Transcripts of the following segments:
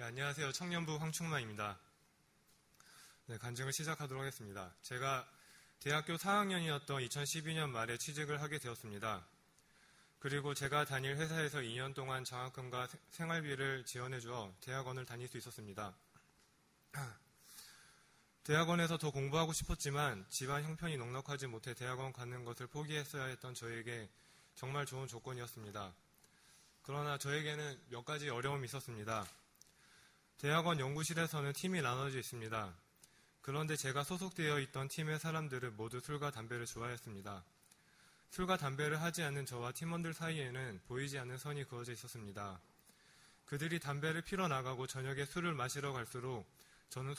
안녕하세요. 청년부 황충만입니다. 간증을 시작하도록 하겠습니다. 제가 대학교 4학년이었던 2012년 말에 취직을 하게 되었습니다. 그리고 제가 다닐 회사에서 2년 동안 장학금과 생활비를 지원해 주어 대학원을 다닐 수 있었습니다. 대학원에서 더 공부하고 싶었지만 집안 형편이 넉넉하지 못해 대학원 가는 것을 포기했어야 했던 저에게 정말 좋은 조건이었습니다. 그러나 저에게는 몇 가지 어려움이 있었습니다. 대학원 연구실에서는 팀이 나눠져 있습니다. 그런데 제가 소속되어 있던 팀의 사람들은 모두 술과 담배를 좋아했습니다. 술과 담배를 하지 않는 저와 팀원들 사이에는 보이지 않는 선이 그어져 있었습니다. 그들이 담배를 피러 나가고 저녁에 술을 마시러 갈수록 저는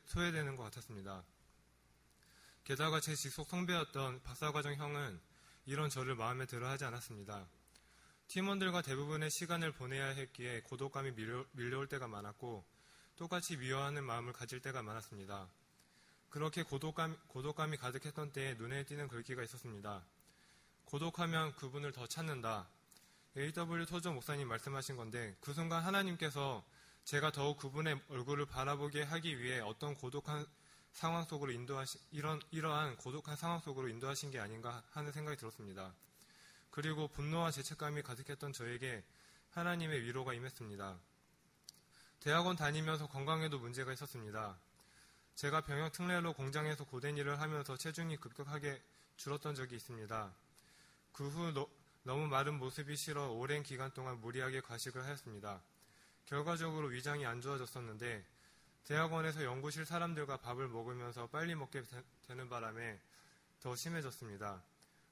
소외되는 것 같았습니다. 게다가 제 직속 선배였던 박사과정 형은 이런 저를 마음에 들어 하지 않았습니다. 팀원들과 대부분의 시간을 보내야 했기에 고독감이 밀려올 때가 많았고 똑같이 미워하는 마음을 가질 때가 많았습니다. 그렇게 고독감이 가득했던 때에 눈에 띄는 글귀가 있었습니다. 고독하면 그분을 더 찾는다. A.W. 토저 목사님 말씀하신 건데 그 순간 하나님께서 제가 더욱 그분의 얼굴을 바라보게 하기 위해 어떤 고독한 상황 속으로 이러한 고독한 상황 속으로 인도하신 게 아닌가 하는 생각이 들었습니다. 그리고 분노와 죄책감이 가득했던 저에게 하나님의 위로가 임했습니다. 대학원 다니면서 건강에도 문제가 있었습니다. 제가 병역 특례로 공장에서 고된 일을 하면서 체중이 급격하게 줄었던 적이 있습니다. 그 후 너무 마른 모습이 싫어 오랜 기간 동안 무리하게 과식을 하였습니다. 결과적으로 위장이 안 좋아졌었는데 대학원에서 연구실 사람들과 밥을 먹으면서 빨리 먹게 되는 바람에 더 심해졌습니다.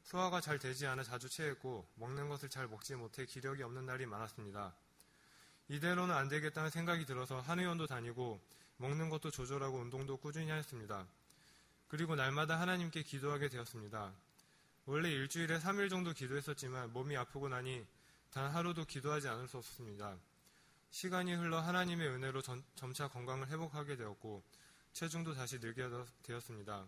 소화가 잘 되지 않아 자주 체했고 먹는 것을 잘 먹지 못해 기력이 없는 날이 많았습니다. 이대로는 안 되겠다는 생각이 들어서 한의원도 다니고 먹는 것도 조절하고 운동도 꾸준히 하였습니다. 그리고 날마다 하나님께 기도하게 되었습니다. 원래 일주일에 3일 정도 기도했었지만 몸이 아프고 나니 단 하루도 기도하지 않을 수 없었습니다. 시간이 흘러 하나님의 은혜로 점차 건강을 회복하게 되었고 체중도 다시 늘게 되었습니다.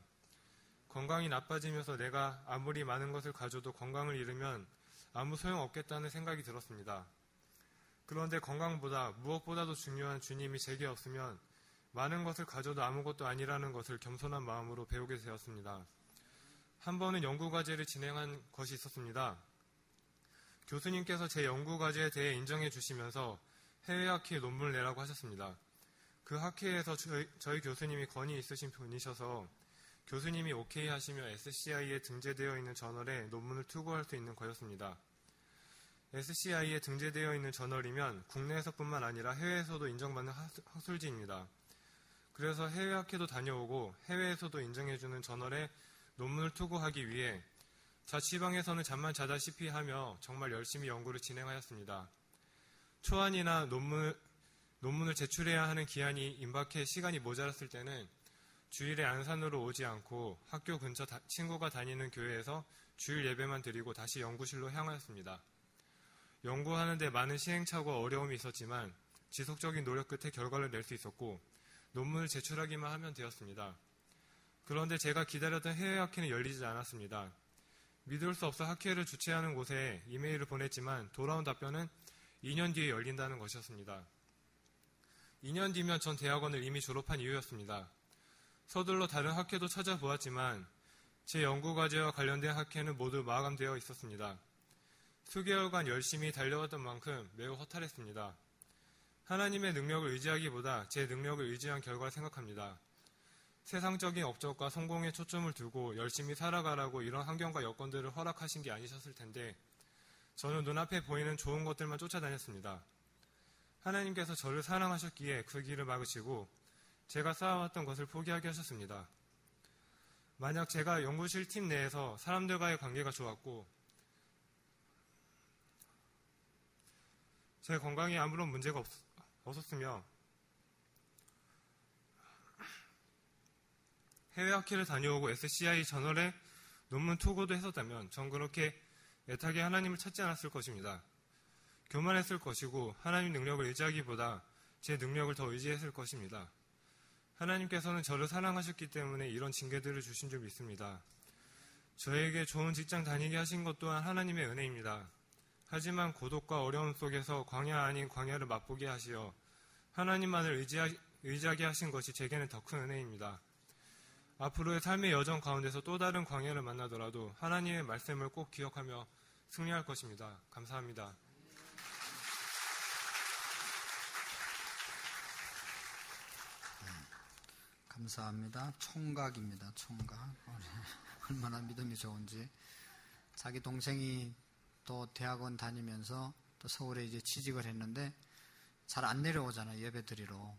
건강이 나빠지면서 내가 아무리 많은 것을 가져도 건강을 잃으면 아무 소용없겠다는 생각이 들었습니다. 그런데 건강보다 무엇보다도 중요한 주님이 제게 없으면 많은 것을 가져도 아무것도 아니라는 것을 겸손한 마음으로 배우게 되었습니다. 한 번은 연구과제를 진행한 것이 있었습니다. 교수님께서 제 연구과제에 대해 인정해 주시면서 해외 학회에 논문을 내라고 하셨습니다. 그 학회에서 저희 교수님이 권위 있으신 분이셔서 교수님이 오케이 하시며 SCI에 등재되어 있는 저널에 논문을 투고할 수 있는 거였습니다. SCI에 등재되어 있는 저널이면 국내에서뿐만 아니라 해외에서도 인정받는 학술지입니다. 그래서 해외 학회도 다녀오고 해외에서도 인정해주는 저널에 논문을 투고하기 위해 자취방에서는 잠만 자다시피 하며 정말 열심히 연구를 진행하였습니다. 초안이나 논문을 제출해야 하는 기한이 임박해 시간이 모자랐을 때는 주일에 안산으로 오지 않고 학교 근처 친구가 다니는 교회에서 주일 예배만 드리고 다시 연구실로 향하였습니다. 연구하는데 많은 시행착오와 어려움이 있었지만 지속적인 노력 끝에 결과를 낼 수 있었고 논문을 제출하기만 하면 되었습니다. 그런데 제가 기다렸던 해외 학회는 열리지 않았습니다. 믿을 수 없어 학회를 주최하는 곳에 이메일을 보냈지만 돌아온 답변은 2년 뒤에 열린다는 것이었습니다. 2년 뒤면 전 대학원을 이미 졸업한 이유였습니다. 서둘러 다른 학회도 찾아보았지만 제 연구과제와 관련된 학회는 모두 마감되어 있었습니다. 수개월간 열심히 달려왔던 만큼 매우 허탈했습니다. 하나님의 능력을 의지하기보다 제 능력을 의지한 결과를 생각합니다. 세상적인 업적과 성공에 초점을 두고 열심히 살아가라고 이런 환경과 여건들을 허락하신 게 아니셨을 텐데 저는 눈앞에 보이는 좋은 것들만 쫓아다녔습니다. 하나님께서 저를 사랑하셨기에 그 길을 막으시고 제가 쌓아왔던 것을 포기하게 하셨습니다. 만약 제가 연구실 팀 내에서 사람들과의 관계가 좋았고 제 건강에 아무런 문제가 없었으며 해외 학회를 다녀오고 SCI 저널에 논문 투고도 했었다면 전 그렇게 애타게 하나님을 찾지 않았을 것입니다. 교만했을 것이고 하나님 능력을 의지하기보다 제 능력을 더 의지했을 것입니다. 하나님께서는 저를 사랑하셨기 때문에 이런 징계들을 주신 줄 믿습니다. 저에게 좋은 직장 다니게 하신 것 또한 하나님의 은혜입니다. 하지만 고독과 어려움 속에서 광야 아닌 광야를 맛보게 하시어 하나님만을 의지하게 하신 것이 제게는 더 큰 은혜입니다. 앞으로의 삶의 여정 가운데서 또 다른 광야를 만나더라도 하나님의 말씀을 꼭 기억하며 승리할 것입니다. 감사합니다. 감사합니다. 총각입니다. 총각. 얼마나 믿음이 좋은지. 자기 동생이 또 대학원 다니면서 또 서울에 이제 취직을 했는데 잘 안 내려오잖아요. 예배 드리러.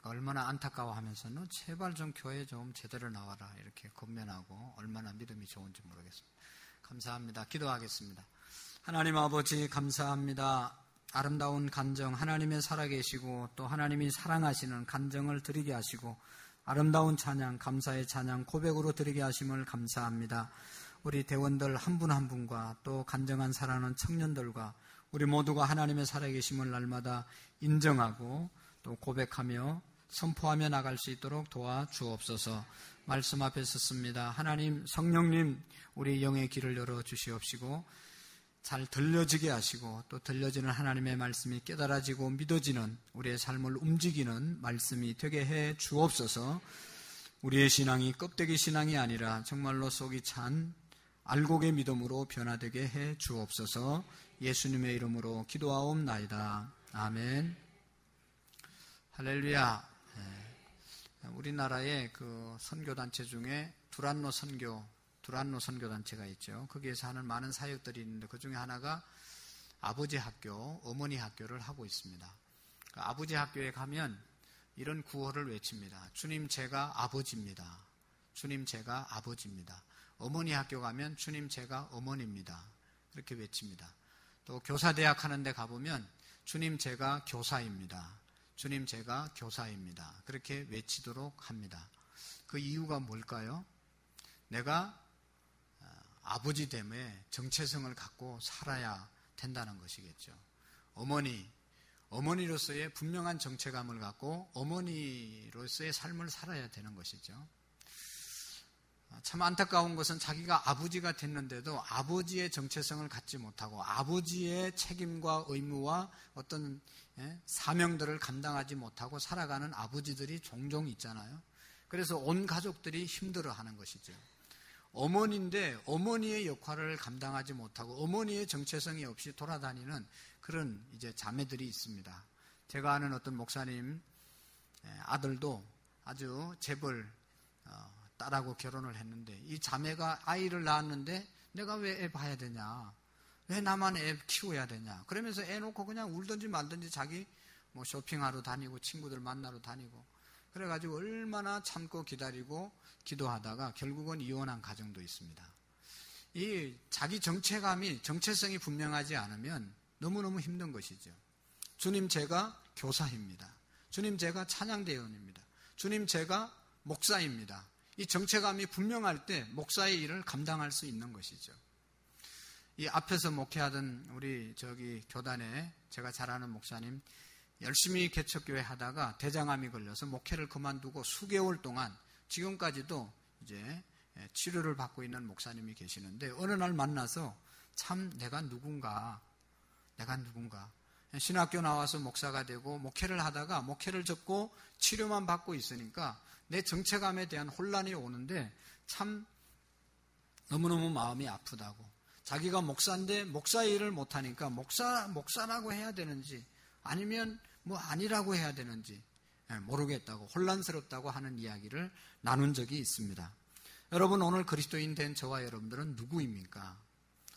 얼마나 안타까워하면서 너 제발 좀 교회 좀 제대로 나와라 이렇게 권면하고 얼마나 믿음이 좋은지 모르겠습니다. 감사합니다. 기도하겠습니다. 하나님 아버지 감사합니다. 아름다운 간정 하나님의 살아계시고 또 하나님이 사랑하시는 간정을 드리게 하시고 아름다운 찬양 감사의 찬양 고백으로 드리게 하심을 감사합니다. 우리 대원들 한 분 한 분과 또 간정한 사랑하는 청년들과 우리 모두가 하나님의 살아계심을 날마다 인정하고 또 고백하며 선포하며 나갈 수 있도록 도와주옵소서. 말씀 앞에 섰습니다. 하나님 성령님 우리 영의 길을 열어주시옵시고 잘 들려지게 하시고 또 들려지는 하나님의 말씀이 깨달아지고 믿어지는 우리의 삶을 움직이는 말씀이 되게 해 주옵소서. 우리의 신앙이 껍데기 신앙이 아니라 정말로 속이 찬 알곡의 믿음으로 변화되게 해 주옵소서. 예수님의 이름으로 기도하옵나이다. 아멘. 할렐루야. 우리나라의 그 선교단체 중에 두란노 선교단체가 있죠. 거기에서 하는 많은 사역들이 있는데 그 중에 하나가 아버지 학교, 어머니 학교를 하고 있습니다. 아버지 학교에 가면 이런 구호를 외칩니다. 주님 제가 아버지입니다. 주님 제가 아버지입니다. 어머니 학교 가면 주님 제가 어머니입니다. 이렇게 외칩니다. 또 교사대학 하는 데 가보면 주님 제가 교사입니다. 주님 제가 교사입니다. 그렇게 외치도록 합니다. 그 이유가 뭘까요? 내가 아버지됨에 정체성을 갖고 살아야 된다는 것이겠죠. 어머니로서의 분명한 정체감을 갖고 어머니로서의 삶을 살아야 되는 것이죠. 참 안타까운 것은 자기가 아버지가 됐는데도 아버지의 정체성을 갖지 못하고 아버지의 책임과 의무와 어떤 사명들을 감당하지 못하고 살아가는 아버지들이 종종 있잖아요. 그래서 온 가족들이 힘들어하는 것이죠. 어머니인데 어머니의 역할을 감당하지 못하고 어머니의 정체성이 없이 돌아다니는 그런 이제 자매들이 있습니다. 제가 아는 어떤 목사님 아들도 아주 재벌 딸하고 결혼을 했는데 이 자매가 아이를 낳았는데 내가 왜 애 봐야 되냐? 왜 나만 애 키워야 되냐? 그러면서 애 놓고 그냥 울든지 말든지 자기 뭐 쇼핑하러 다니고 친구들 만나러 다니고 그래가지고 얼마나 참고 기다리고 기도하다가 결국은 이혼한 가정도 있습니다. 이 자기 정체성이 분명하지 않으면 너무너무 힘든 것이죠. 주님 제가 교사입니다. 주님 제가 찬양대원입니다. 주님 제가 목사입니다. 이 정체감이 분명할 때 목사의 일을 감당할 수 있는 것이죠. 이 앞에서 목회하던 우리 교단에 제가 잘 아는 목사님 열심히 개척교회 하다가 대장암이 걸려서 목회를 그만두고 수개월 동안 지금까지도 이제 치료를 받고 있는 목사님이 계시는데 어느 날 만나서 참 내가 누군가 신학교 나와서 목사가 되고 목회를 하다가 목회를 접고 치료만 받고 있으니까 내 정체감에 대한 혼란이 오는데 참 너무너무 마음이 아프다고. 자기가 목사인데 목사의 일을 못하니까 목사라고 해야 되는지 아니면 뭐 아니라고 해야 되는지 모르겠다고 혼란스럽다고 하는 이야기를 나눈 적이 있습니다. 여러분 오늘 그리스도인 된 저와 여러분들은 누구입니까?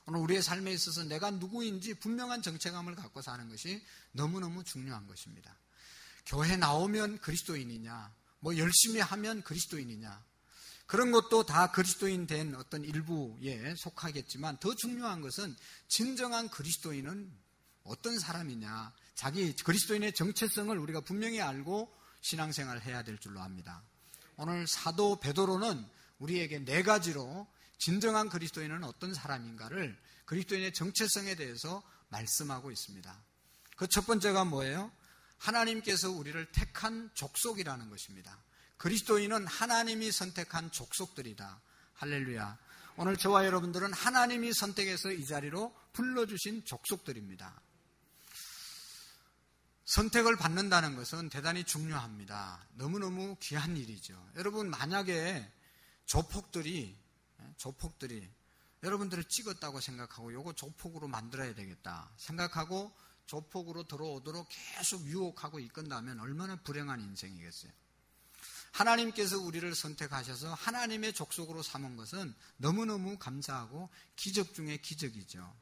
오늘 우리의 삶에 있어서 내가 누구인지 분명한 정체감을 갖고 사는 것이 너무너무 중요한 것입니다. 교회 나오면 그리스도인이냐 뭐 열심히 하면 그리스도인이냐 그런 것도 다 그리스도인 된 어떤 일부에 속하겠지만 더 중요한 것은 진정한 그리스도인은 어떤 사람이냐 자기 그리스도인의 정체성을 우리가 분명히 알고 신앙생활을 해야 될 줄로 압니다. 오늘 사도 베드로는 우리에게 4가지로 진정한 그리스도인은 어떤 사람인가를 그리스도인의 정체성에 대해서 말씀하고 있습니다. 그 첫 번째가 뭐예요? 하나님께서 우리를 택한 족속이라는 것입니다. 그리스도인은 하나님이 선택한 족속들이다. 할렐루야. 오늘 저와 여러분들은 하나님이 선택해서 이 자리로 불러주신 족속들입니다. 선택을 받는다는 것은 대단히 중요합니다. 너무너무 귀한 일이죠. 여러분, 만약에 조폭들이 여러분들을 찍었다고 생각하고 요거 조폭으로 만들어야 되겠다 생각하고 조폭으로 들어오도록 계속 유혹하고 이끈다면 얼마나 불행한 인생이겠어요. 하나님께서 우리를 선택하셔서 하나님의 족속으로 삼은 것은 너무너무 감사하고 기적 중에 기적이죠.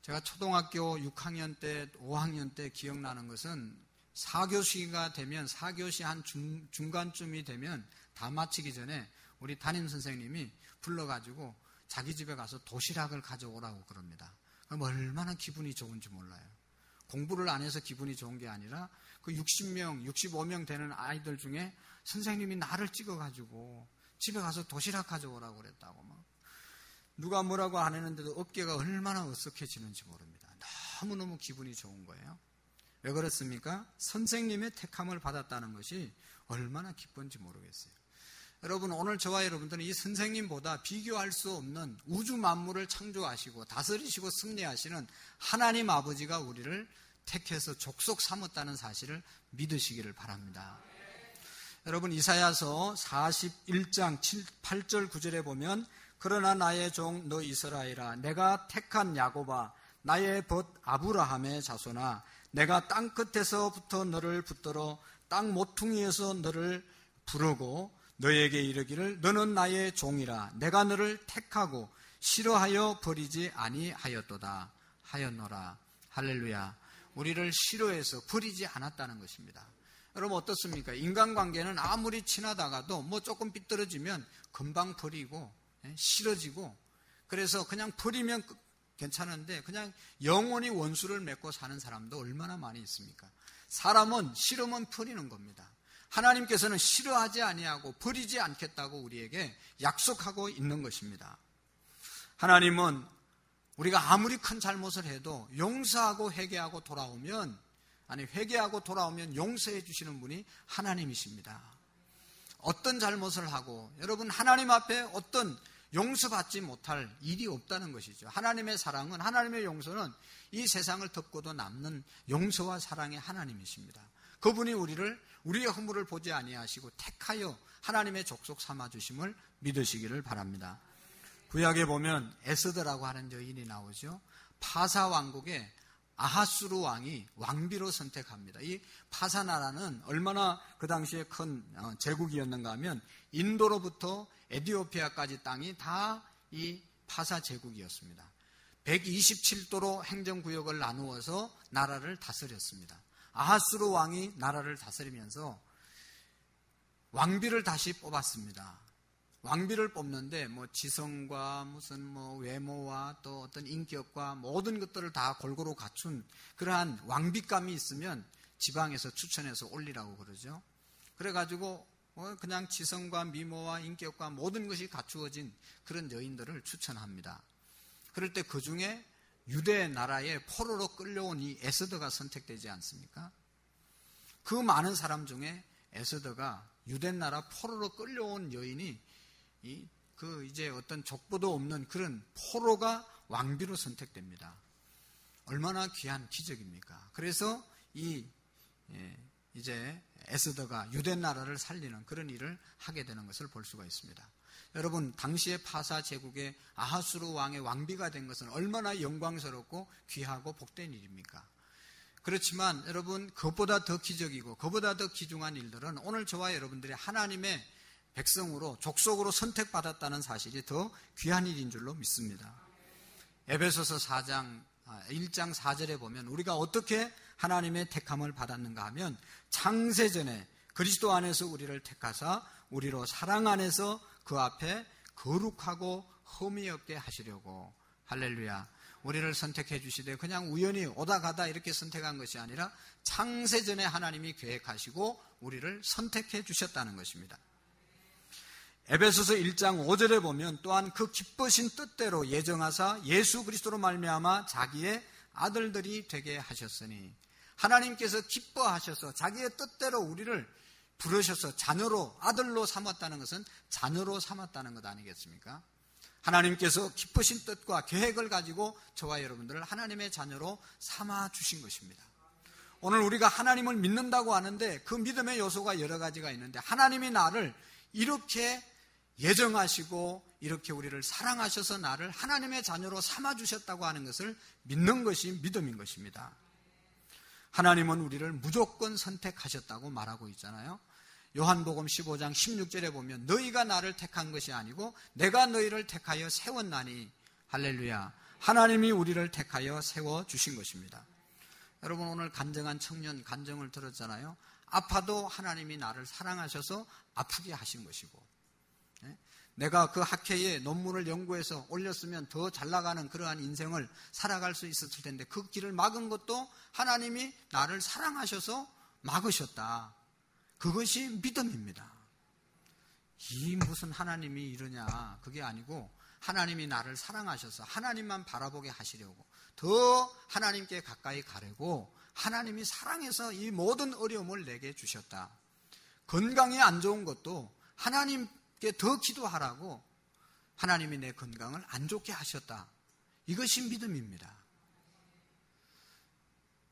제가 초등학교 6학년 때, 5학년 때 기억나는 것은 4교시가 되면, 4교시 한 중간쯤이 되면 다 마치기 전에 우리 담임 선생님이 불러가지고 자기 집에 가서 도시락을 가져오라고 그럽니다. 그럼 얼마나 기분이 좋은지 몰라요. 공부를 안 해서 기분이 좋은 게 아니라 그 60명, 65명 되는 아이들 중에 선생님이 나를 찍어가지고 집에 가서 도시락 가져오라고 그랬다고 막. 누가 뭐라고 안 했는데도 어깨가 얼마나 어색해지는지 모릅니다. 너무너무 기분이 좋은 거예요. 왜 그렇습니까? 선생님의 택함을 받았다는 것이 얼마나 기쁜지 모르겠어요. 여러분, 오늘 저와 여러분들은 이 선생님보다 비교할 수 없는 우주 만물을 창조하시고 다스리시고 승리하시는 하나님 아버지가 우리를 택해서 족속 삼았다는 사실을 믿으시기를 바랍니다. 여러분, 이사야서 41장 8절 9절에 보면 그러나 나의 종 너 이스라엘아, 내가 택한 야곱아, 나의 벗 아브라함의 자손아, 내가 땅 끝에서부터 너를 붙들어 땅 모퉁이에서 너를 부르고 너에게 이르기를 너는 나의 종이라, 내가 너를 택하고 싫어하여 버리지 아니하였도다 하였노라. 할렐루야. 우리를 싫어해서 버리지 않았다는 것입니다. 여러분, 어떻습니까? 인간관계는 아무리 친하다가도 뭐 조금 삐뚤어지면 금방 버리고 싫어지고, 그래서 그냥 버리면 괜찮은데 그냥 영원히 원수를 맺고 사는 사람도 얼마나 많이 있습니까? 사람은 싫으면 버리는 겁니다. 하나님께서는 싫어하지 아니하고 버리지 않겠다고 우리에게 약속하고 있는 것입니다. 하나님은 우리가 아무리 큰 잘못을 해도 용서하고 회개하고 돌아오면, 회개하고 돌아오면 용서해 주시는 분이 하나님이십니다. 어떤 잘못을 하고, 여러분, 하나님 앞에 어떤 용서받지 못할 일이 없다는 것이죠. 하나님의 사랑은, 하나님의 용서는 이 세상을 덮고도 남는 용서와 사랑의 하나님이십니다. 그분이 우리의 허물을 보지 아니하시고 택하여 하나님의 족속 삼아주심을 믿으시기를 바랍니다. 구약에 보면 에스더라고 하는 여인이 나오죠. 파사 왕국의 아하수르 왕이 왕비로 선택합니다. 이 파사 나라는 얼마나 그 당시에 큰 제국이었는가 하면 인도로부터 에티오피아까지 땅이 다 이 파사 제국이었습니다. 127도로 행정구역을 나누어서 나라를 다스렸습니다. 아하수르 왕이 나라를 다스리면서 왕비를 다시 뽑았습니다. 왕비를 뽑는데 뭐 지성과 무슨 뭐 외모와 또 어떤 인격과 모든 것들을 다 골고루 갖춘 그러한 왕비감이 있으면 지방에서 추천해서 올리라고 그러죠. 그래가지고 그냥 지성과 미모와 인격과 모든 것이 갖추어진 그런 여인들을 추천합니다. 그럴 때 그 중에 유대 나라의 포로로 끌려온 이 에스더가 선택되지 않습니까? 그 많은 사람 중에 에스더가 유대 나라 포로로 끌려온 여인이 이제 어떤 족보도 없는 그런 포로가 왕비로 선택됩니다. 얼마나 귀한 기적입니까? 그래서 이제 에스더가 유대 나라를 살리는 그런 일을 하게 되는 것을 볼 수가 있습니다. 여러분, 당시의 파사 제국의 아하수르 왕의 왕비가 된 것은 얼마나 영광스럽고 귀하고 복된 일입니까? 그렇지만 여러분, 그것보다 더 기적이고 그것보다 더 귀중한 일들은 오늘 저와 여러분들이 하나님의 백성으로 족속으로 선택받았다는 사실이 더 귀한 일인 줄로 믿습니다. 에베소서 1장 4절에 보면 우리가 어떻게 하나님의 택함을 받았는가 하면 창세전에 그리스도 안에서 우리를 택하사 우리로 사랑 안에서 그 앞에 거룩하고 흠이 없게 하시려고. 할렐루야. 우리를 선택해 주시되 그냥 우연히 오다 가다 이렇게 선택한 것이 아니라 창세전에 하나님이 계획하시고 우리를 선택해 주셨다는 것입니다. 에베소서 1장 5절에 보면 또한 그 기쁘신 뜻대로 예정하사 예수 그리스도로 말미암아 자기의 아들들이 되게 하셨으니, 하나님께서 기뻐하셔서 자기의 뜻대로 우리를 부르셔서 자녀로, 아들로 삼았다는 것은 자녀로 삼았다는 것 아니겠습니까? 하나님께서 기쁘신 뜻과 계획을 가지고 저와 여러분들을 하나님의 자녀로 삼아 주신 것입니다. 오늘 우리가 하나님을 믿는다고 하는데 그 믿음의 요소가 여러 가지가 있는데 하나님이 나를 이렇게 예정하시고 이렇게 우리를 사랑하셔서 나를 하나님의 자녀로 삼아주셨다고 하는 것을 믿는 것이 믿음인 것입니다. 하나님은 우리를 무조건 선택하셨다고 말하고 있잖아요. 요한복음 15장 16절에 보면 너희가 나를 택한 것이 아니고 내가 너희를 택하여 세웠나니 할렐루야. 하나님이 우리를 택하여 세워주신 것입니다. 여러분 오늘 간증한 청년 간증을 들었잖아요. 아파도 하나님이 나를 사랑하셔서 아프게 하신 것이고 내가 그 학회에 논문을 연구해서 올렸으면 더 잘 나가는 그러한 인생을 살아갈 수 있었을 텐데 그 길을 막은 것도 하나님이 나를 사랑하셔서 막으셨다. 그것이 믿음입니다. 이 무슨 하나님이 이러냐 그게 아니고 하나님이 나를 사랑하셔서 하나님만 바라보게 하시려고 더 하나님께 가까이 가려고 하나님이 사랑해서 이 모든 어려움을 내게 주셨다. 건강이 안 좋은 것도 하나님께 더 기도하라고 하나님이 내 건강을 안 좋게 하셨다. 이것이 믿음입니다.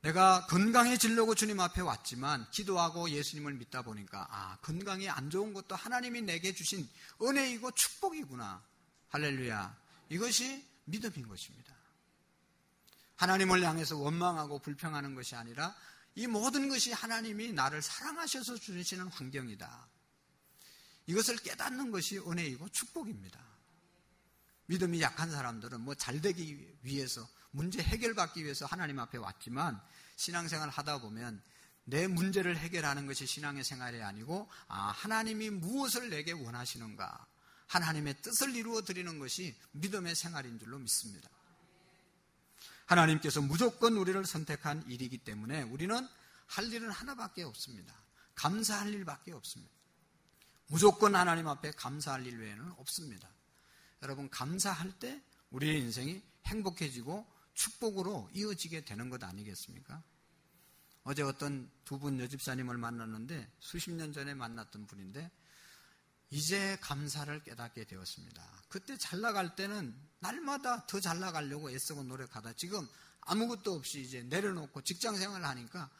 내가 건강해지려고 주님 앞에 왔지만 기도하고 예수님을 믿다 보니까 건강이 안 좋은 것도 하나님이 내게 주신 은혜이고 축복이구나. 할렐루야. 이것이 믿음인 것입니다. 하나님을 향해서 원망하고 불평하는 것이 아니라 이 모든 것이 하나님이 나를 사랑하셔서 주시는 환경이다. 이것을 깨닫는 것이 은혜이고 축복입니다. 믿음이 약한 사람들은 잘 되기 위해서 문제 해결받기 위해서 하나님 앞에 왔지만 신앙생활 하다 보면 내 문제를 해결하는 것이 신앙의 생활이 아니고 하나님이 무엇을 내게 원하시는가 하나님의 뜻을 이루어 드리는 것이 믿음의 생활인 줄로 믿습니다. 하나님께서 무조건 우리를 선택한 일이기 때문에 우리는 할 일은 하나밖에 없습니다. 감사할 일밖에 없습니다. 무조건 하나님 앞에 감사할 일 외에는 없습니다. 여러분 감사할 때 우리의 인생이 행복해지고 축복으로 이어지게 되는 것 아니겠습니까? 어제 어떤 두 분 여집사님을 만났는데 수십 년 전에 만났던 분인데 이제 감사를 깨닫게 되었습니다. 그때 잘 나갈 때는 날마다 더 잘 나가려고 애쓰고 노력하다 지금 아무것도 없이 이제 내려놓고 직장생활을 하니까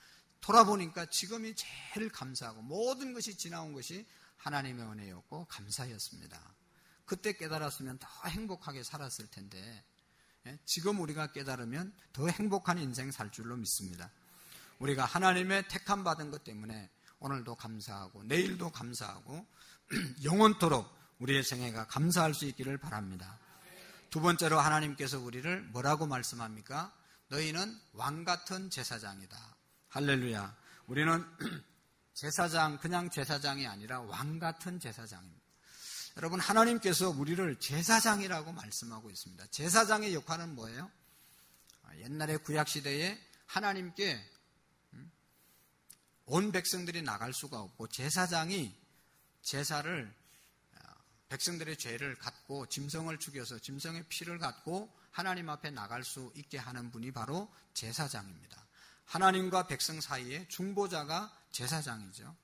돌아보니까 지금이 제일 감사하고 모든 것이 지나온 것이 하나님의 은혜였고 감사였습니다. 그때 깨달았으면 더 행복하게 살았을 텐데 지금 우리가 깨달으면 더 행복한 인생 살 줄로 믿습니다. 우리가 하나님의 택함 받은 것 때문에 오늘도 감사하고 내일도 감사하고 영원토록 우리의 생애가 감사할 수 있기를 바랍니다. 두 번째로 하나님께서 우리를 뭐라고 말씀합니까? 너희는 왕같은 제사장이다. 할렐루야. 우리는 제사장, 그냥 제사장이 아니라 왕같은 제사장입니다. 여러분 하나님께서 우리를 제사장이라고 말씀하고 있습니다. 제사장의 역할은 뭐예요? 옛날에 구약시대에 하나님께 온 백성들이 나갈 수가 없고 제사장이 제사를 백성들의 죄를 갖고 짐승을 죽여서 짐승의 피를 갖고 하나님 앞에 나갈 수 있게 하는 분이 바로 제사장입니다. 하나님과 백성 사이에 중보자가 제사장이죠.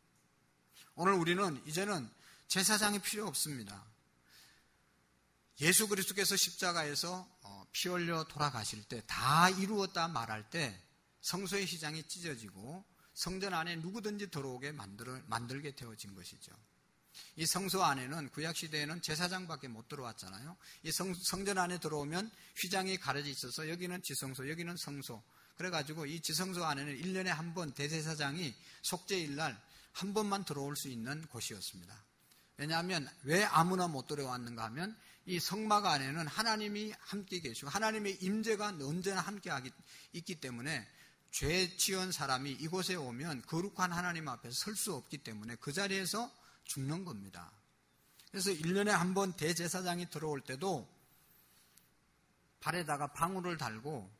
오늘 우리는 이제는 제사장이 필요 없습니다. 예수 그리스도께서 십자가에서 피 흘려 돌아가실 때 다 이루었다 말할 때 성소의 휘장이 찢어지고 성전 안에 누구든지 들어오게 만들게 되어진 것이죠. 이 성소 안에는 구약시대에는 제사장밖에 못 들어왔잖아요. 이 성전 안에 들어오면 휘장이 가려져 있어서 여기는 지성소, 여기는 성소. 그래가지고 이 지성소 안에는 1년에 한 번 대제사장이 속죄일날 한 번만 들어올 수 있는 곳이었습니다. 왜냐하면 왜 아무나 못 들어왔는가 하면 이 성막 안에는 하나님이 함께 계시고 하나님의 임재가 언제나 함께 있기 때문에 죄 지은 사람이 이곳에 오면 거룩한 하나님 앞에서 설 수 없기 때문에 그 자리에서 죽는 겁니다. 그래서 1년에 한 번 대제사장이 들어올 때도 발에다가 방울을 달고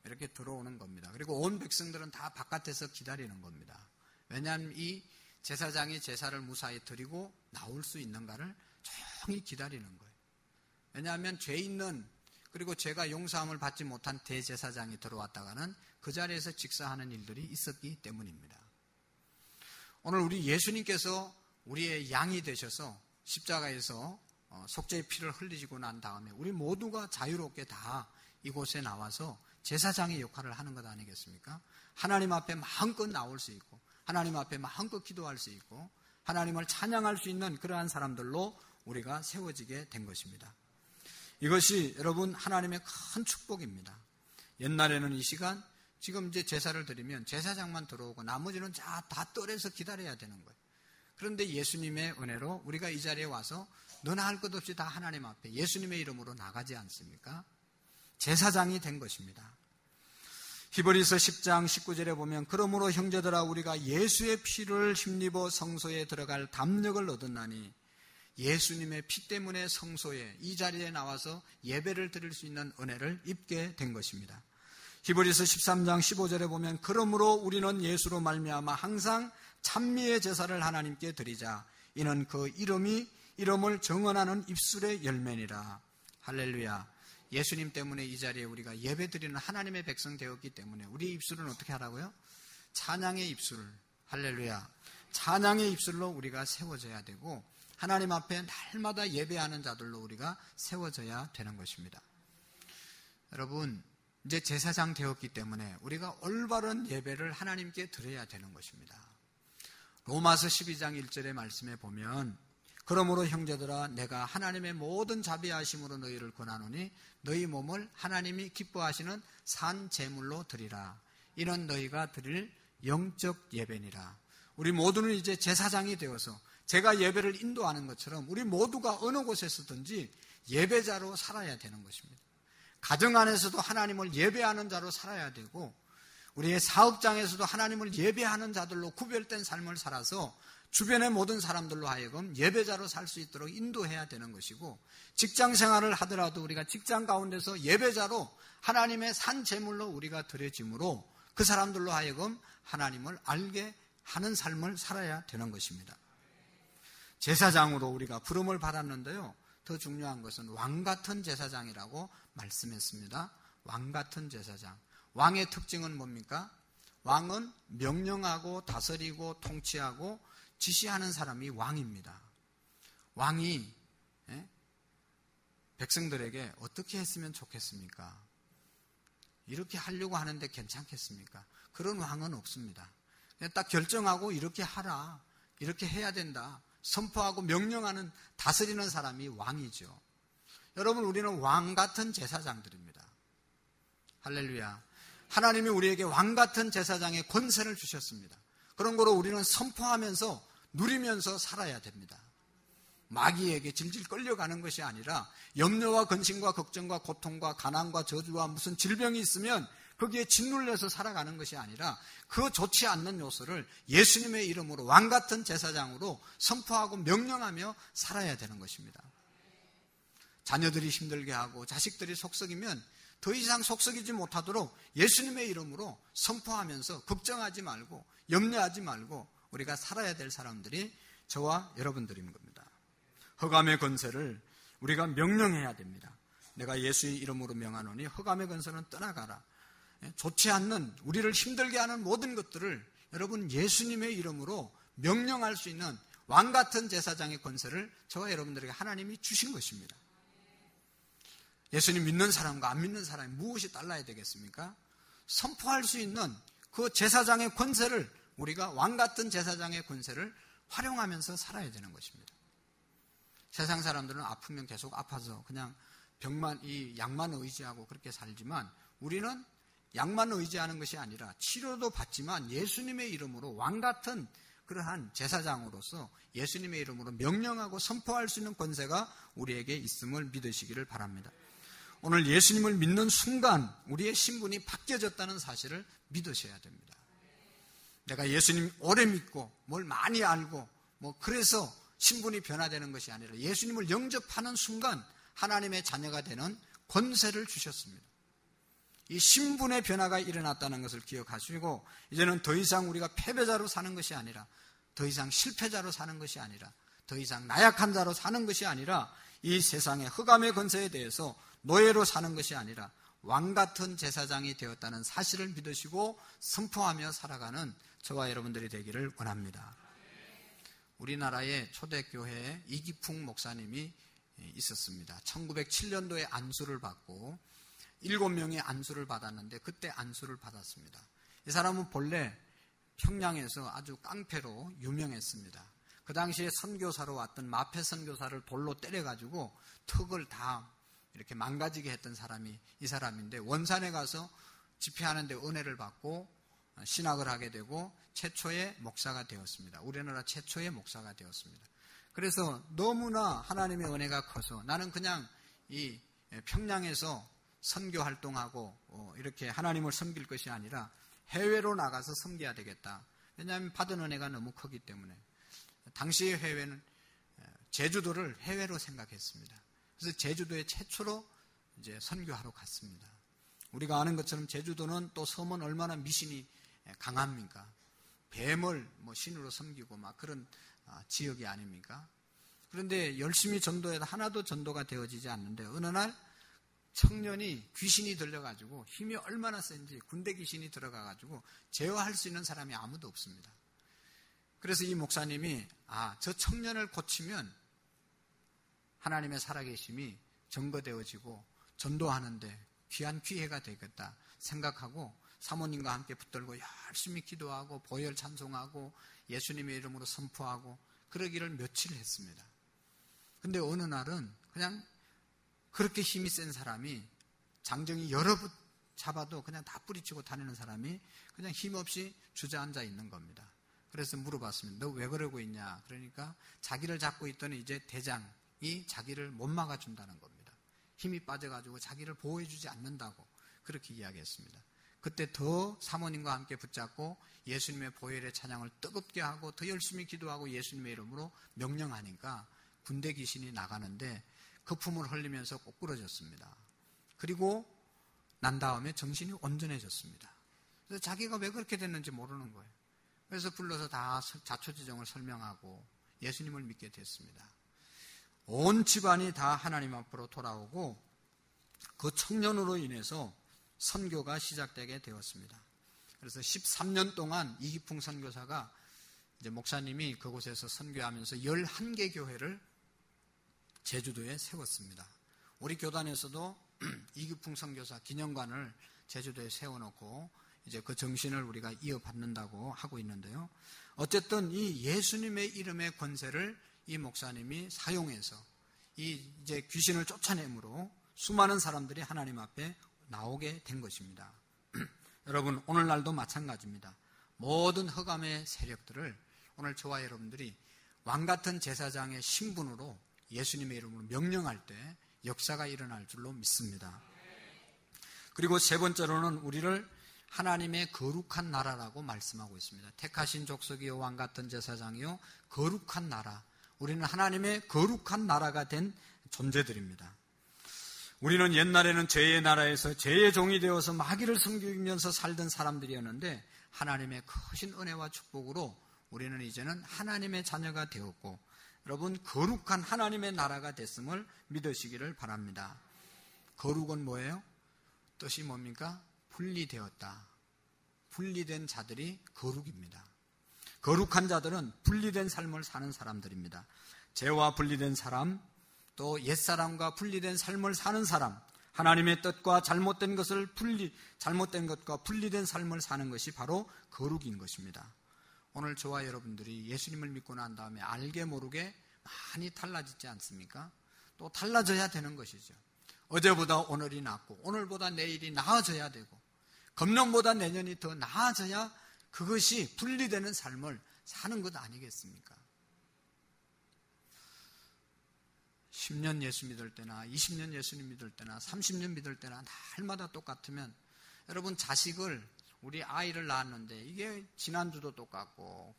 이렇게 들어오는 겁니다. 그리고 온 백성들은 다 바깥에서 기다리는 겁니다. 왜냐하면 이 제사장이 제사를 무사히 드리고 나올 수 있는가를 조용히 기다리는 거예요. 왜냐하면 죄 있는 그리고 죄가 용서함을 받지 못한 대제사장이 들어왔다가는 그 자리에서 직사하는 일들이 있었기 때문입니다. 오늘 우리 예수님께서 우리의 양이 되셔서 십자가에서 속죄의 피를 흘리시고 난 다음에 우리 모두가 자유롭게 다 이곳에 나와서 제사장의 역할을 하는 것 아니겠습니까? 하나님 앞에 마음껏 나올 수 있고 하나님 앞에 마음껏 기도할 수 있고 하나님을 찬양할 수 있는 그러한 사람들로 우리가 세워지게 된 것입니다. 이것이 여러분 하나님의 큰 축복입니다. 옛날에는 이 시간 지금 이제 제사를 드리면 제사장만 들어오고 나머지는 다 떨어서 기다려야 되는 거예요. 그런데 예수님의 은혜로 우리가 이 자리에 와서 너나 할 것 없이 다 하나님 앞에 예수님의 이름으로 나가지 않습니까? 제사장이 된 것입니다. 히브리서 10장 19절에 보면 그러므로 형제들아 우리가 예수의 피를 힘입어 성소에 들어갈 담력을 얻었나니 예수님의 피 때문에 성소에 이 자리에 나와서 예배를 드릴 수 있는 은혜를 입게 된 것입니다. 히브리서 13장 15절에 보면 그러므로 우리는 예수로 말미암아 항상 찬미의 제사를 하나님께 드리자. 이는 그 이름을 정언하는 입술의 열매니라. 할렐루야. 예수님 때문에 이 자리에 우리가 예배 드리는 하나님의 백성 되었기 때문에 우리 입술은 어떻게 하라고요? 찬양의 입술. 할렐루야. 찬양의 입술로 우리가 세워져야 되고 하나님 앞에 날마다 예배하는 자들로 우리가 세워져야 되는 것입니다. 여러분 이제 제사장 되었기 때문에 우리가 올바른 예배를 하나님께 드려야 되는 것입니다. 로마서 12장 1절의 말씀에 보면 그러므로 형제들아 내가 하나님의 모든 자비하심으로 너희를 권하노니 너희 몸을 하나님이 기뻐하시는 산 제물로 드리라. 이는 너희가 드릴 영적 예배니라. 우리 모두는 이제 제사장이 되어서 제가 예배를 인도하는 것처럼 우리 모두가 어느 곳에서든지 예배자로 살아야 되는 것입니다. 가정 안에서도 하나님을 예배하는 자로 살아야 되고 우리의 사업장에서도 하나님을 예배하는 자들로 구별된 삶을 살아서 주변의 모든 사람들로 하여금 예배자로 살 수 있도록 인도해야 되는 것이고 직장 생활을 하더라도 우리가 직장 가운데서 예배자로 하나님의 산 제물로 우리가 드려짐으로 그 사람들로 하여금 하나님을 알게 하는 삶을 살아야 되는 것입니다. 제사장으로 우리가 부름을 받았는데요. 더 중요한 것은 왕같은 제사장이라고 말씀했습니다. 왕같은 제사장. 왕의 특징은 뭡니까? 왕은 명령하고 다스리고 통치하고 지시하는 사람이 왕입니다. 왕이 백성들에게 어떻게 했으면 좋겠습니까? 이렇게 하려고 하는데 괜찮겠습니까? 그런 왕은 없습니다. 그냥 딱 결정하고 이렇게 하라, 이렇게 해야 된다, 선포하고 명령하는 다스리는 사람이 왕이죠. 여러분 우리는 왕같은 제사장들입니다. 할렐루야. 하나님이 우리에게 왕같은 제사장의 권세를 주셨습니다. 그런 거로 우리는 선포하면서 누리면서 살아야 됩니다. 마귀에게 질질 끌려가는 것이 아니라 염려와 근심과 걱정과 고통과 가난과 저주와 무슨 질병이 있으면 거기에 짓눌려서 살아가는 것이 아니라 그 좋지 않는 요소를 예수님의 이름으로 왕같은 제사장으로 선포하고 명령하며 살아야 되는 것입니다. 자녀들이 힘들게 하고 자식들이 속썩이면 더 이상 속썩이지 못하도록 예수님의 이름으로 선포하면서 걱정하지 말고 염려하지 말고 우리가 살아야 될 사람들이 저와 여러분들인 겁니다. 흑암의 권세를 우리가 명령해야 됩니다. 내가 예수의 이름으로 명하노니 흑암의 권세는 떠나가라. 좋지 않는 우리를 힘들게 하는 모든 것들을 여러분 예수님의 이름으로 명령할 수 있는 왕같은 제사장의 권세를 저와 여러분들에게 하나님이 주신 것입니다. 예수님 믿는 사람과 안 믿는 사람이 무엇이 달라야 되겠습니까? 선포할 수 있는 그 제사장의 권세를 우리가 왕같은 제사장의 권세를 활용하면서 살아야 되는 것입니다. 세상 사람들은 아프면 계속 아파서 그냥 약만 의지하고 그렇게 살지만 우리는 약만 의지하는 것이 아니라 치료도 받지만 예수님의 이름으로 왕같은 그러한 제사장으로서 예수님의 이름으로 명령하고 선포할 수 있는 권세가 우리에게 있음을 믿으시기를 바랍니다. 오늘 예수님을 믿는 순간 우리의 신분이 바뀌어졌다는 사실을 믿으셔야 됩니다. 내가 예수님 오래 믿고 뭘 많이 알고 그래서 신분이 변화되는 것이 아니라 예수님을 영접하는 순간 하나님의 자녀가 되는 권세를 주셨습니다. 이 신분의 변화가 일어났다는 것을 기억하시고 이제는 더 이상 우리가 패배자로 사는 것이 아니라 더 이상 실패자로 사는 것이 아니라 더 이상 나약한 자로 사는 것이 아니라 이 세상의 흑암의 권세에 대해서 노예로 사는 것이 아니라 왕같은 제사장이 되었다는 사실을 믿으시고 선포하며 살아가는 저와 여러분들이 되기를 원합니다. 우리나라의 초대교회에 이기풍 목사님이 있었습니다. 1907년도에 안수를 받고 7명의 안수를 받았는데 그때 안수를 받았습니다. 이 사람은 본래 평양에서 아주 깡패로 유명했습니다. 그 당시에 선교사로 왔던 마페 선교사를 돌로 때려가지고 턱을 다 이렇게 망가지게 했던 사람이 이 사람인데, 원산에 가서 집회하는데 은혜를 받고 신학을 하게 되고 최초의 목사가 되었습니다. 우리나라 최초의 목사가 되었습니다. 그래서 너무나 하나님의 은혜가 커서 나는 그냥 이 평양에서 선교 활동하고 이렇게 하나님을 섬길 것이 아니라 해외로 나가서 섬겨야 되겠다. 왜냐하면 받은 은혜가 너무 크기 때문에. 당시의 해외는 제주도를 해외로 생각했습니다. 그래서 제주도에 최초로 이제 선교하러 갔습니다. 우리가 아는 것처럼 제주도는 또 섬은 얼마나 미신이 강합니까? 뱀을 신으로 섬기고 막 그런 지역이 아닙니까? 그런데 열심히 전도해도 하나도 전도가 되어지지 않는데 어느 날 청년이 귀신이 들려가지고 힘이 얼마나 센지 군대 귀신이 들어가가지고 제어할 수 있는 사람이 아무도 없습니다. 그래서 이 목사님이 저 청년을 고치면 하나님의 살아계심이 증거되어지고 전도하는데 귀한 기회가 되겠다 생각하고 사모님과 함께 붙들고 열심히 기도하고 보혈 찬송하고 예수님의 이름으로 선포하고 그러기를 며칠 했습니다. 근데 어느 날은 그냥 그렇게 힘이 센 사람이 장정이 여러 분 잡아도 그냥 다 뿌리치고 다니는 사람이 그냥 힘없이 주저앉아 있는 겁니다. 그래서 물어봤습니다. 너 왜 그러고 있냐? 그러니까 자기를 잡고 있던 이제 대장이 자기를 못 막아준다는 겁니다. 힘이 빠져가지고 자기를 보호해주지 않는다고 그렇게 이야기했습니다. 그때 더 사모님과 함께 붙잡고 예수님의 보혈의 찬양을 뜨겁게 하고 더 열심히 기도하고 예수님의 이름으로 명령하니까 군대 귀신이 나가는데 거품을 흘리면서 꼬꾸러졌습니다. 그리고 난 다음에 정신이 온전해졌습니다. 그래서 자기가 왜 그렇게 됐는지 모르는 거예요. 그래서 불러서 다 자초지종을 설명하고 예수님을 믿게 됐습니다. 온 집안이 다 하나님 앞으로 돌아오고 그 청년으로 인해서 선교가 시작되게 되었습니다. 그래서 13년 동안 이기풍 선교사가 이제 목사님이 그곳에서 선교하면서 11개 교회를 제주도에 세웠습니다. 우리 교단에서도 이기풍 선교사 기념관을 제주도에 세워놓고 이제 그 정신을 우리가 이어받는다고 하고 있는데요. 어쨌든 이 예수님의 이름의 권세를 이 목사님이 사용해서 이제 귀신을 쫓아내므로 수많은 사람들이 하나님 앞에 나오게 된 것입니다. 여러분, 오늘날도 마찬가지입니다. 모든 흑암의 세력들을 오늘 저와 여러분들이 왕같은 제사장의 신분으로 예수님의 이름으로 명령할 때 역사가 일어날 줄로 믿습니다. 그리고 세 번째로는 우리를 하나님의 거룩한 나라라고 말씀하고 있습니다. 택하신 족속이요 왕같은 제사장이요 거룩한 나라. 우리는 하나님의 거룩한 나라가 된 존재들입니다. 우리는 옛날에는 죄의 나라에서 죄의 종이 되어서 마귀를 섬기면서 살던 사람들이었는데 하나님의 크신 은혜와 축복으로 우리는 이제는 하나님의 자녀가 되었고 여러분 거룩한 하나님의 나라가 됐음을 믿으시기를 바랍니다. 거룩은 뭐예요? 뜻이 뭡니까? 분리되었다. 분리된 자들이 거룩입니다. 거룩한 자들은 분리된 삶을 사는 사람들입니다. 죄와 분리된 사람, 또 옛사람과 분리된 삶을 사는 사람, 하나님의 뜻과 잘못된 것과 분리된 삶을 사는 것이 바로 거룩인 것입니다. 오늘 저와 여러분들이 예수님을 믿고 난 다음에 알게 모르게 많이 달라지지 않습니까? 또 달라져야 되는 것이죠. 어제보다 오늘이 낫고 오늘보다 내일이 나아져야 되고 금년보다 내년이 더 나아져야 그것이 분리되는 삶을 사는 것 아니겠습니까? 10년 예수 믿을 때나 20년 예수님 믿을 때나 30년 믿을 때나 날마다 똑같으면 여러분 자식을 우리 아이를 낳았는데 이게 지난주도 똑같고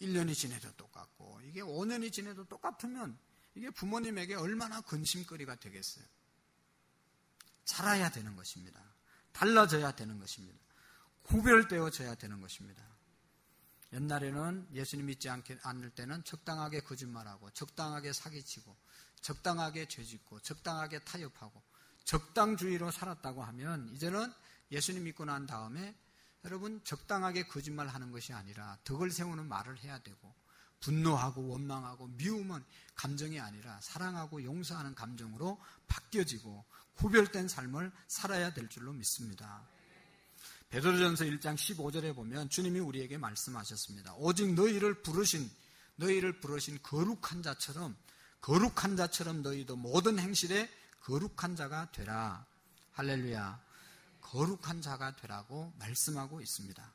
1년이 지내도 똑같고 이게 5년이 지내도 똑같으면 이게 부모님에게 얼마나 근심거리가 되겠어요. 자라야 되는 것입니다. 달라져야 되는 것입니다. 구별되어져야 되는 것입니다. 옛날에는 예수님 믿지 않을 때는 적당하게 거짓말하고 적당하게 사기치고 적당하게 죄짓고 적당하게 타협하고 적당주의로 살았다고 하면 이제는 예수님 믿고 난 다음에 여러분 적당하게 거짓말하는 것이 아니라 덕을 세우는 말을 해야 되고 분노하고 원망하고 미움은 감정이 아니라 사랑하고 용서하는 감정으로 바뀌어지고 구별된 삶을 살아야 될 줄로 믿습니다. 베드로전서 1장 15절에 보면 주님이 우리에게 말씀하셨습니다. 오직 너희를 부르신 거룩한 자처럼 너희도 모든 행실에 거룩한 자가 되라. 할렐루야. 거룩한 자가 되라고 말씀하고 있습니다.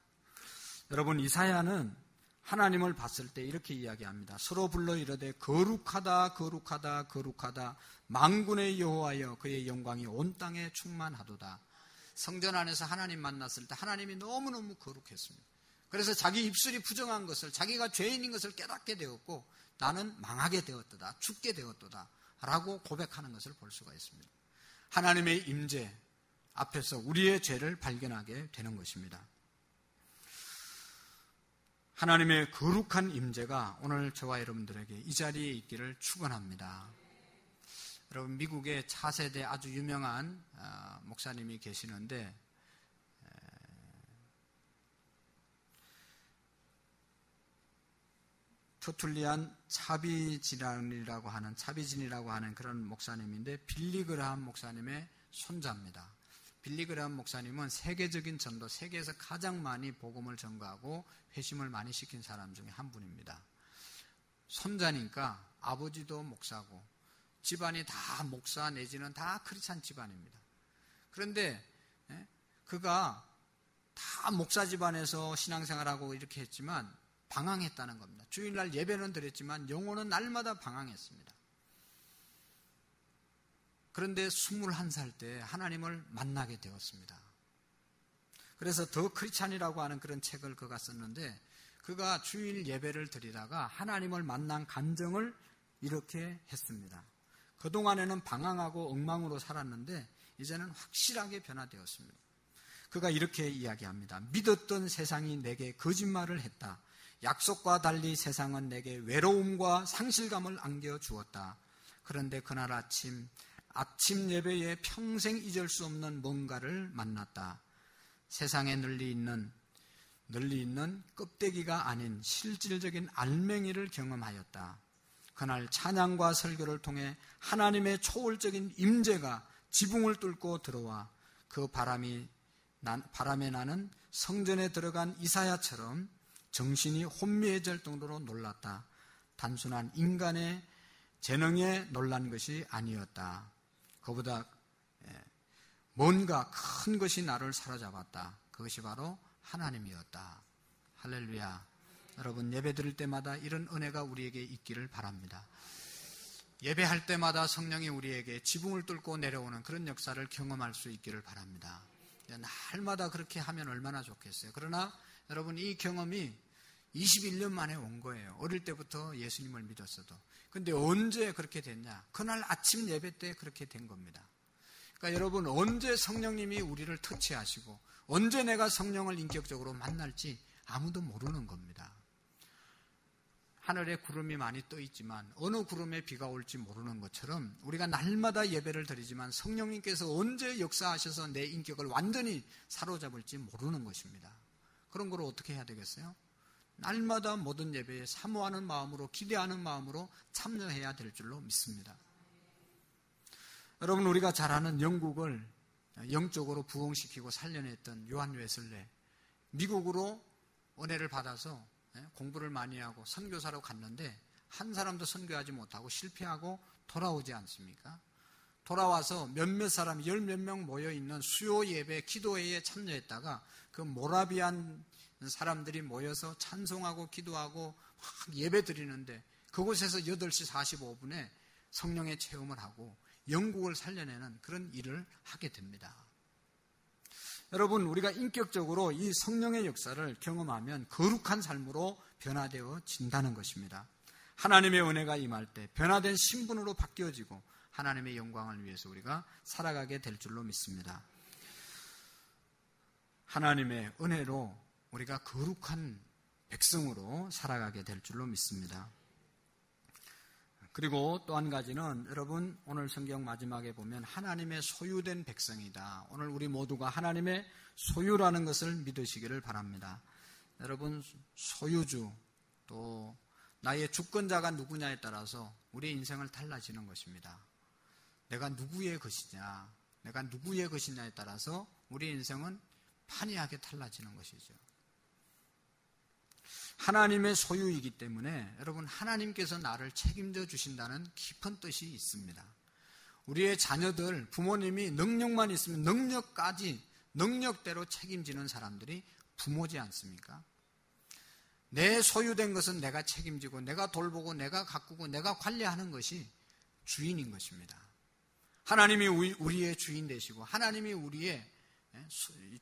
여러분, 이사야는 하나님을 봤을 때 이렇게 이야기합니다. 서로 불러 이르되 거룩하다 거룩하다 거룩하다 만군의 여호와여 그의 영광이 온 땅에 충만하도다. 성전 안에서 하나님 만났을 때 하나님이 너무너무 거룩했습니다. 그래서 자기 입술이 부정한 것을, 자기가 죄인인 것을 깨닫게 되었고 나는 망하게 되었도다, 죽게 되었도다 라고 고백하는 것을 볼 수가 있습니다. 하나님의 임재 앞에서 우리의 죄를 발견하게 되는 것입니다. 하나님의 거룩한 임재가 오늘 저와 여러분들에게 이 자리에 있기를 축원합니다. 여러분, 미국의 차세대 아주 유명한 목사님이 계시는데 터툴리안 차비진이라고 하는 그런 목사님인데 빌리 그라함 목사님의 손자입니다. 빌리 그라함 목사님은 세계적인 전도, 세계에서 가장 많이 복음을 전가하고 회심을 많이 시킨 사람 중에 한 분입니다. 손자니까 아버지도 목사고 집안이 다 목사 내지는 다 크리스찬 집안입니다. 그런데 그가 다 목사 집안에서 신앙생활하고 이렇게 했지만 방황했다는 겁니다. 주일날 예배는 드렸지만 영혼은 날마다 방황했습니다. 그런데 21살 때 하나님을 만나게 되었습니다. 그래서 더 크리스찬이라고 하는 그런 책을 그가 썼는데 그가 주일 예배를 드리다가 하나님을 만난 감정을 이렇게 했습니다. 그동안에는 방황하고 엉망으로 살았는데 이제는 확실하게 변화되었습니다. 그가 이렇게 이야기합니다. 믿었던 세상이 내게 거짓말을 했다. 약속과 달리 세상은 내게 외로움과 상실감을 안겨주었다. 그런데 그날 아침 예배에 평생 잊을 수 없는 뭔가를 만났다. 세상에 널리 있는 껍데기가 아닌 실질적인 알맹이를 경험하였다. 그날 찬양과 설교를 통해 하나님의 초월적인 임재가 지붕을 뚫고 들어와 그 바람에 나는 성전에 들어간 이사야처럼 정신이 혼미해질 정도로 놀랐다. 단순한 인간의 재능에 놀란 것이 아니었다. 그보다 뭔가 큰 것이 나를 사로잡았다. 그것이 바로 하나님이었다. 할렐루야. 여러분, 예배 드릴 때마다 이런 은혜가 우리에게 있기를 바랍니다. 예배할 때마다 성령이 우리에게 지붕을 뚫고 내려오는 그런 역사를 경험할 수 있기를 바랍니다. 날마다 그렇게 하면 얼마나 좋겠어요. 그러나 여러분, 이 경험이 21년 만에 온 거예요. 어릴 때부터 예수님을 믿었어도. 근데 언제 그렇게 됐냐? 그날 아침 예배 때 그렇게 된 겁니다. 그러니까 여러분, 언제 성령님이 우리를 터치하시고 언제 내가 성령을 인격적으로 만날지 아무도 모르는 겁니다. 하늘에 구름이 많이 떠 있지만 어느 구름에 비가 올지 모르는 것처럼 우리가 날마다 예배를 드리지만 성령님께서 언제 역사하셔서 내 인격을 완전히 사로잡을지 모르는 것입니다. 그런 걸 어떻게 해야 되겠어요? 날마다 모든 예배에 사모하는 마음으로, 기대하는 마음으로 참여해야 될 줄로 믿습니다. 여러분, 우리가 잘 아는 영국을 영적으로 부흥시키고 살려냈던 요한 웨슬레, 미국으로 은혜를 받아서 공부를 많이 하고 선교사로 갔는데 한 사람도 선교하지 못하고 실패하고 돌아오지 않습니까? 돌아와서 몇몇 사람, 열 몇 명 모여있는 수요 예배, 기도회에 참여했다가 그 모라비안 사람들이 모여서 찬송하고 기도하고 막 예배 드리는데 그곳에서 8시 45분에 성령의 체험을 하고 영국을 살려내는 그런 일을 하게 됩니다. 여러분, 우리가 인격적으로 이 성령의 역사를 경험하면 거룩한 삶으로 변화되어진다는 것입니다. 하나님의 은혜가 임할 때 변화된 신분으로 바뀌어지고 하나님의 영광을 위해서 우리가 살아가게 될 줄로 믿습니다. 하나님의 은혜로 우리가 거룩한 백성으로 살아가게 될 줄로 믿습니다. 그리고 또 한 가지는 여러분, 오늘 성경 마지막에 보면 하나님의 소유된 백성이다. 오늘 우리 모두가 하나님의 소유라는 것을 믿으시기를 바랍니다. 여러분, 소유주, 또 나의 주권자가 누구냐에 따라서 우리의 인생을 달라지는 것입니다. 내가 누구의 것이냐, 내가 누구의 것이냐에 따라서 우리의 인생은 판이하게 달라지는 것이죠. 하나님의 소유이기 때문에 여러분, 하나님께서 나를 책임져 주신다는 깊은 뜻이 있습니다. 우리의 자녀들, 부모님이 능력만 있으면 능력대로 책임지는 사람들이 부모지 않습니까? 내 소유된 것은 내가 책임지고 내가 돌보고 내가 가꾸고 내가 관리하는 것이 주인인 것입니다. 하나님이 우리의 주인 되시고 하나님이 우리의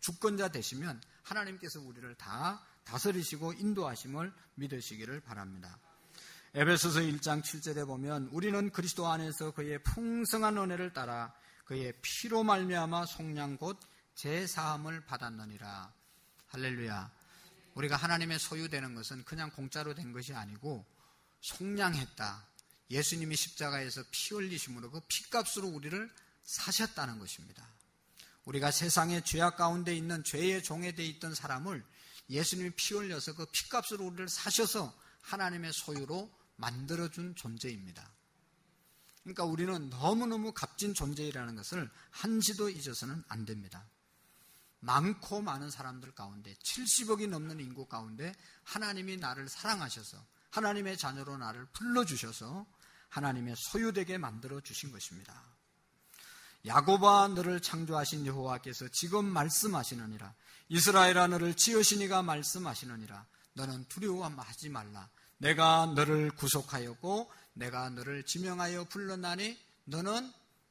주권자 되시면 하나님께서 우리를 다 다스리시고 인도하심을 믿으시기를 바랍니다. 에베소서 1장 7절에 보면 우리는 그리스도 안에서 그의 풍성한 은혜를 따라 그의 피로 말미암아 속량 곧 제사함을 받았느니라. 할렐루야. 우리가 하나님의 소유되는 것은 그냥 공짜로 된 것이 아니고 속량했다. 예수님이 십자가에서 피 흘리심으로 그 피값으로 우리를 사셨다는 것입니다. 우리가 세상의 죄악 가운데 있는 죄의 종에 있던 사람을 예수님이 피 흘려서 그 피값으로 우리를 사셔서 하나님의 소유로 만들어준 존재입니다. 그러니까 우리는 너무너무 값진 존재이라는 것을 한시도 잊어서는 안 됩니다. 많고 많은 사람들 가운데 70억이 넘는 인구 가운데 하나님이 나를 사랑하셔서 하나님의 자녀로 나를 불러주셔서 하나님의 소유되게 만들어 주신 것입니다. 야곱아 너를 창조하신 여호와께서 지금 말씀하시느니라. 이스라엘아 너를 지으시니가 말씀하시느니라. 너는 두려워하지 말라. 내가 너를 구속하였고 내가 너를 지명하여 불렀나니 너는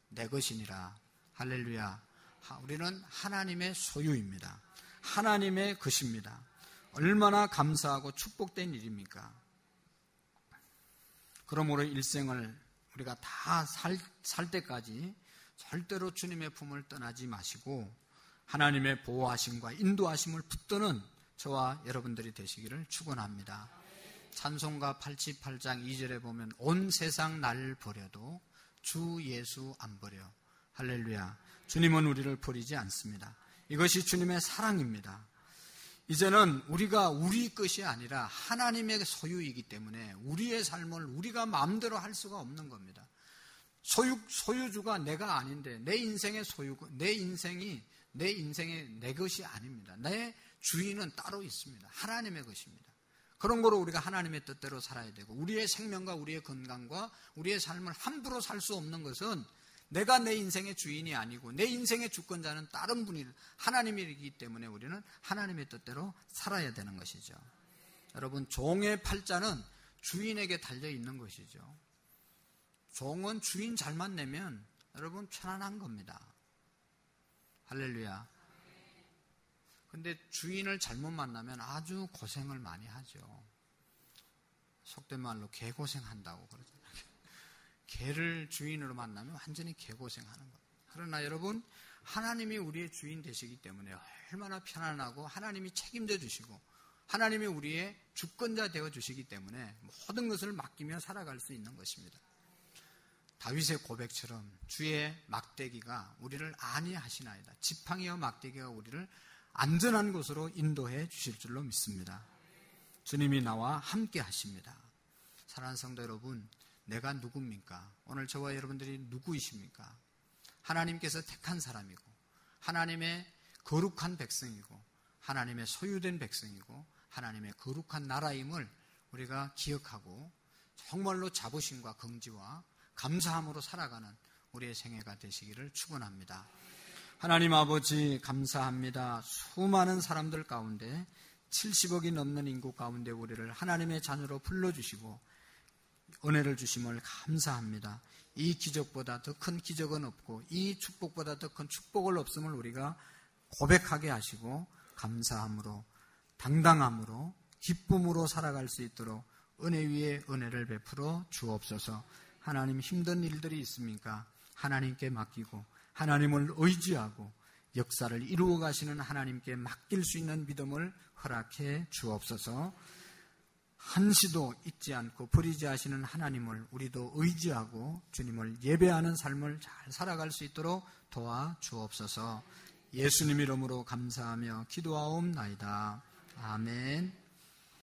내 것이니라. 할렐루야. 우리는 하나님의 소유입니다. 하나님의 것입니다. 얼마나 감사하고 축복된 일입니까? 그러므로 일생을 우리가 다 살 때까지 절대로 주님의 품을 떠나지 마시고 하나님의 보호하심과 인도하심을 붙드는 저와 여러분들이 되시기를 축원합니다. 찬송가 88장 2절에 보면 온 세상 날 버려도 주 예수 안 버려. 할렐루야. 주님은 우리를 버리지 않습니다. 이것이 주님의 사랑입니다. 이제는 우리가 우리 것이 아니라 하나님의 소유이기 때문에 우리의 삶을 우리가 마음대로 할 수가 없는 겁니다. 소유주가 내가 아닌데 내 인생의 내 인생이 내 것이 아닙니다. 내 주인은 따로 있습니다. 하나님의 것입니다. 그런 거로 우리가 하나님의 뜻대로 살아야 되고 우리의 생명과 우리의 건강과 우리의 삶을 함부로 살 수 없는 것은 내가 내 인생의 주인이 아니고 내 인생의 주권자는 다른 분이 하나님이기 때문에 우리는 하나님의 뜻대로 살아야 되는 것이죠. 여러분, 종의 팔자는 주인에게 달려 있는 것이죠. 종은 주인 잘만 내면 여러분 편안한 겁니다. 할렐루야. 근데 주인을 잘못 만나면 아주 고생을 많이 하죠. 속된 말로 개고생한다고 그러잖아요. 개를 주인으로 만나면 완전히 개고생하는 겁니다. 그러나 여러분, 하나님이 우리의 주인 되시기 때문에 얼마나 편안하고 하나님이 책임져 주시고 하나님이 우리의 주권자 되어 주시기 때문에 모든 것을 맡기며 살아갈 수 있는 것입니다. 다윗의 고백처럼 주의 막대기가 우리를 안위하시나이다. 지팡이와 막대기가 우리를 안전한 곳으로 인도해 주실 줄로 믿습니다. 주님이 나와 함께 하십니다. 사랑하는 성도 여러분, 내가 누굽니까? 오늘 저와 여러분들이 누구이십니까? 하나님께서 택한 사람이고 하나님의 거룩한 백성이고 하나님의 소유된 백성이고 하나님의 거룩한 나라임을 우리가 기억하고 정말로 자부심과 긍지와 감사함으로 살아가는 우리의 생애가 되시기를 축원합니다. 하나님 아버지 감사합니다. 수많은 사람들 가운데 70억이 넘는 인구 가운데 우리를 하나님의 자녀로 불러주시고 은혜를 주심을 감사합니다. 이 기적보다 더 큰 기적은 없고 이 축복보다 더 큰 축복을 없음을 우리가 고백하게 하시고 감사함으로 당당함으로 기쁨으로 살아갈 수 있도록 은혜 위에 은혜를 베풀어 주옵소서. 하나님, 힘든 일들이 있습니까? 하나님께 맡기고 하나님을 의지하고 역사를 이루어 가시는 하나님께 맡길 수 있는 믿음을 허락해 주옵소서. 한시도 잊지 않고 버리지 하시는 하나님을 우리도 의지하고 주님을 예배하는 삶을 잘 살아갈 수 있도록 도와 주옵소서. 예수님 이름으로 감사하며 기도하옵나이다. 아멘.